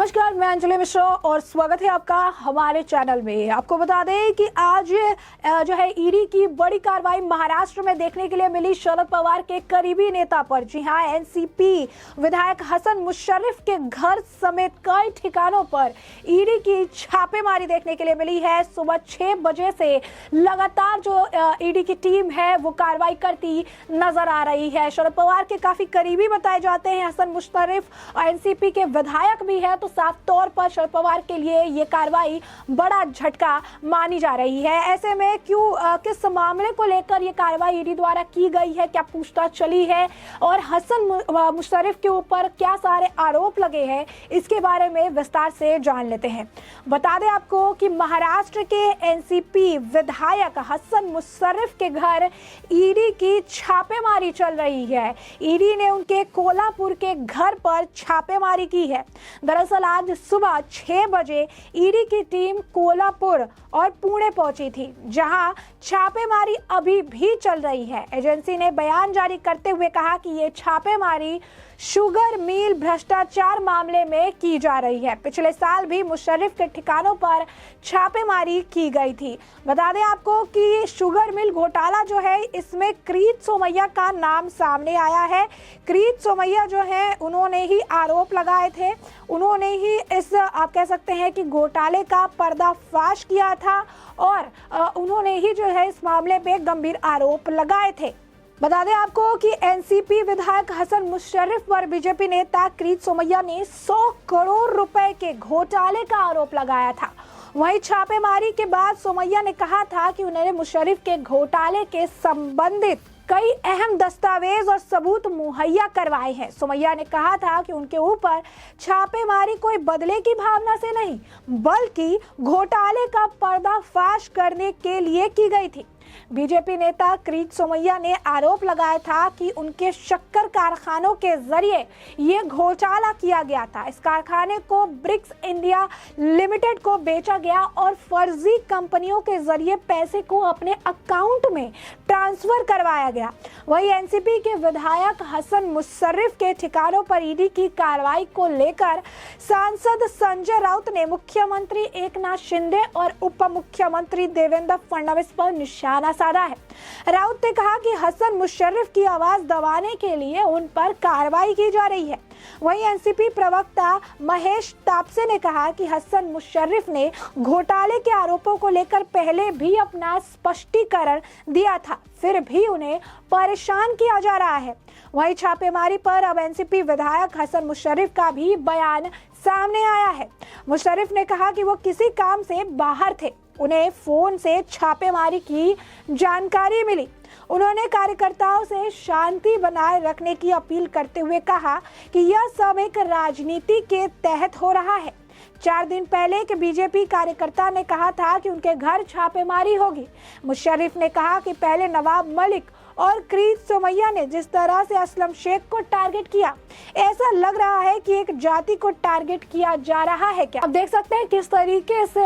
नमस्कार, मैं अंजलि मिश्रा और स्वागत है आपका हमारे चैनल में। आपको बता दें कि आज जो है ईडी की बड़ी कार्रवाई महाराष्ट्र में देखने के लिए मिली शरद पवार के करीबी नेता पर। जी हां, एनसीपी विधायक हसन मुशर्रफ के घर समेत कई ठिकानों पर ईडी की छापेमारी देखने के लिए मिली है। सुबह 6 बजे से लगातार जो ईडी की टीम है वो कार्रवाई करती नजर आ रही है। शरद पवार के काफी करीबी बताए जाते हैं हसन मुशर्रफ और एनसीपी के विधायक भी है, तो साफ तौर पर शरद पवार के लिए ये कार्रवाई बड़ा झटका मानी जा रही है। ऐसे में किस मामले को लेकर ये कार्रवाई ईडी द्वारा की गई है, क्या पूछताछ चली है और हसन मुशर्रफ के ऊपर क्या सारे आरोप लगे हैं, इसके बारे में विस्तार से जान लेते हैं। बता दें आपको कि महाराष्ट्र के एनसीपी विधायक हसन मुशर्रफ के घर ईडी की छापेमारी चल रही है। ईडी ने उनके कोल्हापुर के घर पर छापेमारी की है। दरअसल आज सुबह 6 बजे ईडी की टीम कोल्हापुर और पुणे पहुंची थी, जहां छापेमारी अभी भी चल रही है। एजेंसी ने बयान जारी करते हुए कहा कि ये छापेमारी शुगर मिल भ्रष्टाचार मामले में की जा रही है। पिछले साल भी मुशर्रफ के ठिकानों पर छापेमारी की गई थी। बता दें आपको कि शुगर मिल घोटाला जो है, इसमें क्रीत सोमैया का नाम सामने आया है। क्रीत सोमैया जो है, उन्होंने ही आरोप लगाए थे, उन्होंने ही इस आप कह सकते हैं कि घोटाले का पर्दाफाश किया था और उन्होंने ही जो है इस मामले में गंभीर आरोप लगाए थे। बता दें आपको कि एनसीपी विधायक हसन मुशर्रफ पर बीजेपी नेता क्रीत सोमैया ने 100 करोड़ रुपए के घोटाले का आरोप लगाया था। वहीं छापेमारी के बाद सोमैया ने कहा था कि उन्होंने मुशर्रफ के घोटाले के संबंधित कई अहम दस्तावेज और सबूत मुहैया करवाए हैं। सोमैया ने कहा था कि उनके ऊपर छापेमारी कोई बदले की भावना से नहीं, बल्कि घोटाले का पर्दाफाश करने के लिए की गई थी। बीजेपी नेता क्रीत सोमैया ने आरोप लगाया था कि उनके शक्कर कारखानों के जरिए ये घोटाला किया गया था। इस कारखाने को ब्रिक्स इंडिया लिमिटेड को बेचा गया और फर्जी कंपनियों के जरिए पैसे को अपने अकाउंट में ट्रांसफर करवाया गया। वहीं एनसीपी के विधायक हसन मुशर्रफ के ठिकानों पर ईडी की कार्रवाई को लेकर सांसद संजय राउत ने मुख्यमंत्री एकनाथ शिंदे और उप मुख्यमंत्री देवेंद्र फडणवीस पर निशाना साधा है। राउत ने कहा कि हसन मुशर्रफ की आवाज दबाने के लिए उन पर कार्रवाई की जा रही है। वहीं एनसीपी प्रवक्ता महेश तापसे ने कहा कि हसन मुशर्रफ ने घोटाले के आरोपों को लेकर पहले भी अपना स्पष्टीकरण दिया था, फिर भी उन्हें परेशान किया जा रहा है। वहीं छापेमारी पर अब एनसीपी विधायक हसन मुशर्रफ का भी बयान सामने आया है। मुशर्रफ ने कहा कि वो किसी काम से बाहर थे, उन्हें फोन से छापेमारी की जानकारी मिली। उन्होंने कार्यकर्ताओं से शांति बनाए रखने की अपील करते हुए कहा कि यह सब एक राजनीति के तहत हो रहा है। 4 दिन पहले के बीजेपी कार्यकर्ता ने कहा था कि उनके घर छापेमारी होगी। मुशर्रफ ने कहा कि पहले नवाब मलिक और क्रीत सोमैया ने जिस तरह से असलम शेख को टारगेट किया, ऐसा लग रहा है कि एक जाति को टारगेट किया जा रहा है। क्या अब देख सकते हैं किस तरीके से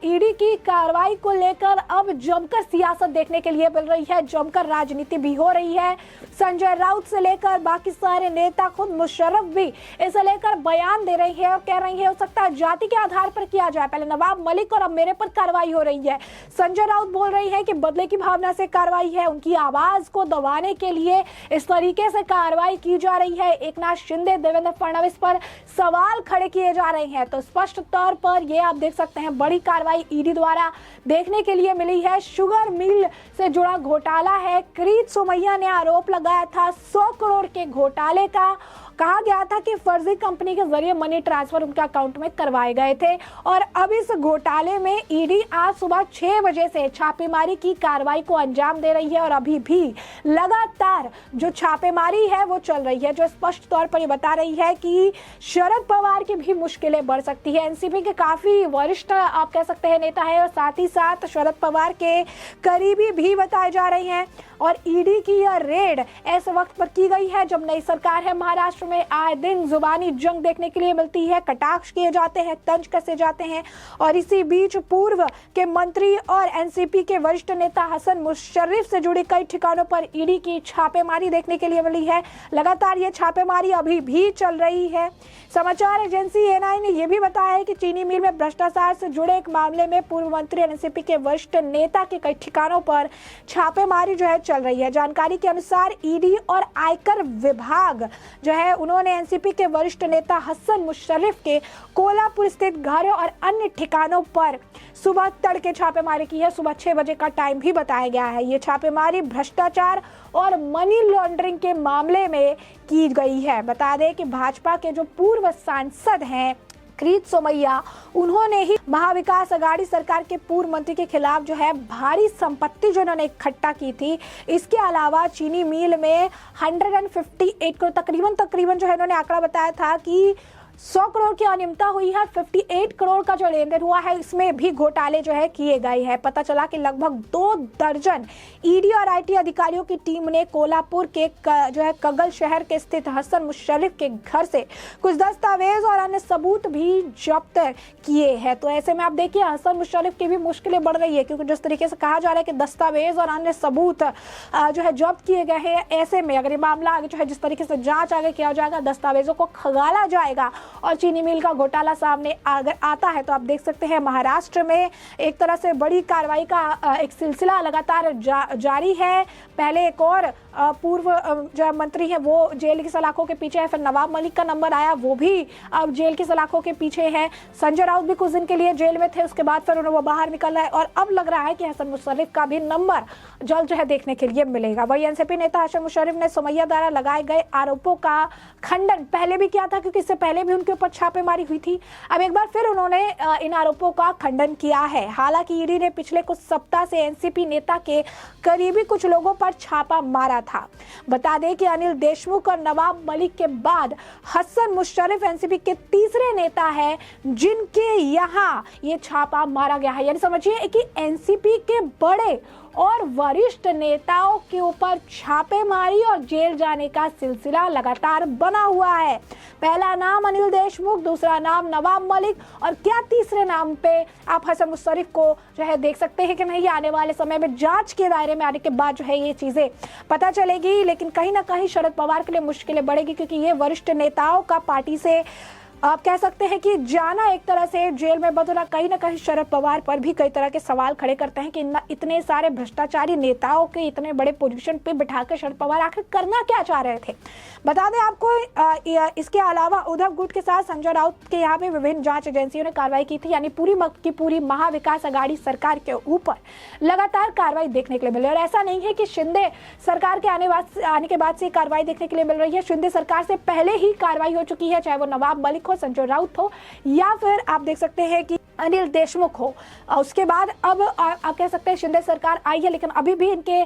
ईडी की कार्रवाई को लेकर अब जमकर सियासत देखने के लिए मिल रही है, जमकर राजनीति भी हो रही है। संजय राउत से लेकर बाकी सारे नेता, खुद मुशर्रफ भी इसे लेकर बयान दे रही है और कह रही है हो सकता है जाति के आधार पर किया जाए। पहले नवाब मलिक और अब मेरे पर कार्रवाई हो रही है। संजय राउत बोल रही है कि बदले की भावना से कार्रवाई है, उनकी आवाज को दबाने के लिए इस तरीके से कार्रवाई की जा रही है। एकनाथ शिंदे, देवेंद्र फडणवीस पर सवाल खड़े किए जा रहे हैं। तो स्पष्ट तौर पर ये आप देख सकते हैं बड़ी कार्रवाई ईडी द्वारा देखने के लिए मिली है। शुगर मिल से जुड़ा घोटाला है। क्रीत सोमैया ने आरोप लगाया था 100 करोड़ के घोटाले का। कहा गया था कि फर्जी कंपनी के जरिए मनी ट्रांसफर उनके अकाउंट में करवाए गए थे और अब इस घोटाले में ईडी आज सुबह 6 बजे से छापेमारी की कार्रवाई को अंजाम दे रही है और अभी भी लगातार जो छापेमारी है वो चल रही है, जो स्पष्ट तौर पर ये बता रही है कि शरद पवार की भी मुश्किलें बढ़ सकती है। एनसीपी के काफी वरिष्ठ आप कह सकते हैं नेता है और साथ ही साथ शरद पवार के करीबी भी बताए जा रहे हैं और ईडी की यह रेड ऐसे वक्त पर की गई है जब नई सरकार है महाराष्ट्र में आए दिन जुबानी जंग देखने के लिए मिलती है, कटाक्ष किए जाते हैं, तंज कसे जाते हैं। और इसी बीच पूर्व के मंत्री और एनसीपी के वरिष्ठ नेता हसन मुशर्रफ से जुड़ी कई ठिकानों पर ईडी की छापेमारी देखने के लिए मिली है। लगातार ये छापेमारी अभी भी चल रही है। समाचार एजेंसी एएनआई ने यह भी बताया है कि चीनी मिल में भ्रष्टाचार से जुड़े एक मामले में पूर्व मंत्री एनसीपी के वरिष्ठ नेता के कई ठिकानों पर छापेमारी जो है चल रही है। जानकारी के अनुसार ईडी और आयकर विभाग जो है उन्होंने एनसीपी के वरिष्ठ नेता हसन मुशर्रफ के कोल्हापुर स्थित घर और अन्य ठिकानों पर सुबह तड़के छापेमारी की है। सुबह 6 बजे का टाइम भी बताया गया है। ये छापेमारी भ्रष्टाचार और मनी लॉन्ड्रिंग के मामले में की गई है। बता दें कि भाजपा के जो पूर्व सांसद हैं किरीट सोमैया, उन्होंने ही महाविकास अघाड़ी सरकार के पूर्व मंत्री के खिलाफ जो है भारी संपत्ति जो उन्होंने इकट्ठा की थी। इसके अलावा चीनी मिल में 158 करोड़ तकरीबन जो है उन्होंने आंकड़ा बताया था कि 100 करोड़ की अनियमितता हुई है। 58 करोड़ का जो लेन देन हुआ है इसमें भी घोटाले जो है किए गए हैं। पता चला कि लगभग 2 दर्जन ईडी और आईटी अधिकारियों की टीम ने कोल्हापुर के जो है कगल शहर के स्थित हसन मुशर्रफ के घर से कुछ दस्तावेज और अन्य सबूत भी जब्त किए हैं। तो ऐसे में आप देखिए हसन मुशर्रफ की भी मुश्किलें बढ़ रही है, क्योंकि जिस तरीके से कहा जा रहा है कि दस्तावेज और अन्य सबूत जो है जब्त किए गए हैं, ऐसे में अगर ये मामला आगे जो है जिस तरीके से जांच आगे किया जाएगा, दस्तावेजों को खंगाला जाएगा और चीनी मिल का घोटाला सामने अगर आता है तो आप देख सकते हैं महाराष्ट्र में एक तरह से बड़ी कार्रवाई का एक सिलसिला लगातार जारी है। पहले एक और पूर्व जो मंत्री है वो जेल की सलाखों के पीछे है, फिर नवाब मलिक का नंबर आया, वो भी अब जेल की सलाखों के पीछे है। संजय राउत भी कुछ दिन के लिए जेल में थे, उसके बाद फिर उन्हें वो बाहर निकल रहा है और अब लग रहा है कि हसन मुशर्रफ का भी नंबर जल्द जो है देखने के लिए मिलेगा। वही एनसीपी नेता हसन मुशर्रफ ने सोमैया द्वारा लगाए गए आरोपों का खंडन पहले भी किया था, क्योंकि इससे पहले भी उनके ऊपर छापेमारी हुई थी। अब एक बार फिर उन्होंने इन आरोपों का खंडन किया है। हालांकि ईडी ने पिछले कुछ सप्ताह से एनसीपी नेता के करीबी कुछ लोगों पर छापा मारा था। बता दें कि अनिल देशमुख और नवाब मलिक के बाद हसन मुशर्रफ एनसीपी के तीसरे नेता हैं जिनके यहाँ ये छापा मारा गया है। यानी समझिए कि एनसीपी के बड़े और वरिष्ठ नेताओं के ऊपर छापेमारी और जेल जाने का सिलसिला लगातार बना हुआ है। पहला नाम अनिल देशमुख, दूसरा नाम नवाब मलिक और क्या तीसरे नाम पे आप हसन मुशर्रफ को जो है देख सकते हैं कि नहीं। आने वाले समय में जांच के दायरे में आने के बाद जो है ये चीजें पता चलेगी, लेकिन कहीं ना कहीं शरद पवार के लिए मुश्किलें बढ़ेगी, क्योंकि ये वरिष्ठ नेताओं का पार्टी से आप कह सकते हैं कि जाना एक तरह से जेल में बदलना कहीं ना कहीं शरद पवार पर भी कई तरह के सवाल खड़े करते हैं कि इतने सारे भ्रष्टाचारी नेताओं के इतने बड़े पोजीशन पे बिठाकर शरद पवार आखिर करना क्या चाह रहे थे। बता दें आपको इसके अलावा उद्धव गुट के साथ संजय राउत के यहाँ पे विभिन्न जांच एजेंसियों ने कार्रवाई की थी। यानी पूरी महाविकास अघाड़ी सरकार के ऊपर लगातार कार्रवाई देखने के लिए मिली। और ऐसा नहीं है कि शिंदे सरकार के आने के बाद से कार्रवाई देखने के लिए मिल रही है। शिंदे सरकार से पहले ही कार्रवाई हो चुकी है, चाहे वो नवाब मलिक हो, संजय राउत हो या फिर आप देख सकते हैं कि अनिल देशमुख हो। उसके बाद अब आप कह सकते हैं शिंदे सरकार आई है, लेकिन अभी भी इनके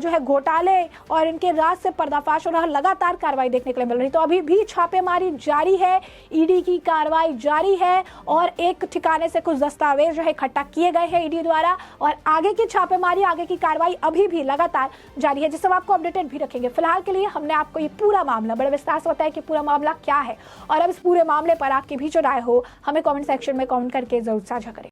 जो है घोटाले और इनके राज से पर्दाफाश हो रहा, लगातार कार्रवाई देखने के लिए मिल रही। तो अभी भी छापेमारी जारी है, ईडी की कार्रवाई जारी है और एक ठिकाने से कुछ दस्तावेज जो है इकट्ठा किए गए हैं ईडी द्वारा, और आगे की छापेमारी, आगे की कार्रवाई अभी भी लगातार जारी है, जिससे आपको अपडेटेड भी रखेंगे। फिलहाल के लिए हमने आपको ये पूरा मामला बड़े विस्तार से बताया कि पूरा मामला क्या है, और अब इस पूरे मामले पर आपकी भी जो राय हो हमें कमेंट सेक्शन में कमेंट करके जरूर साझा करें।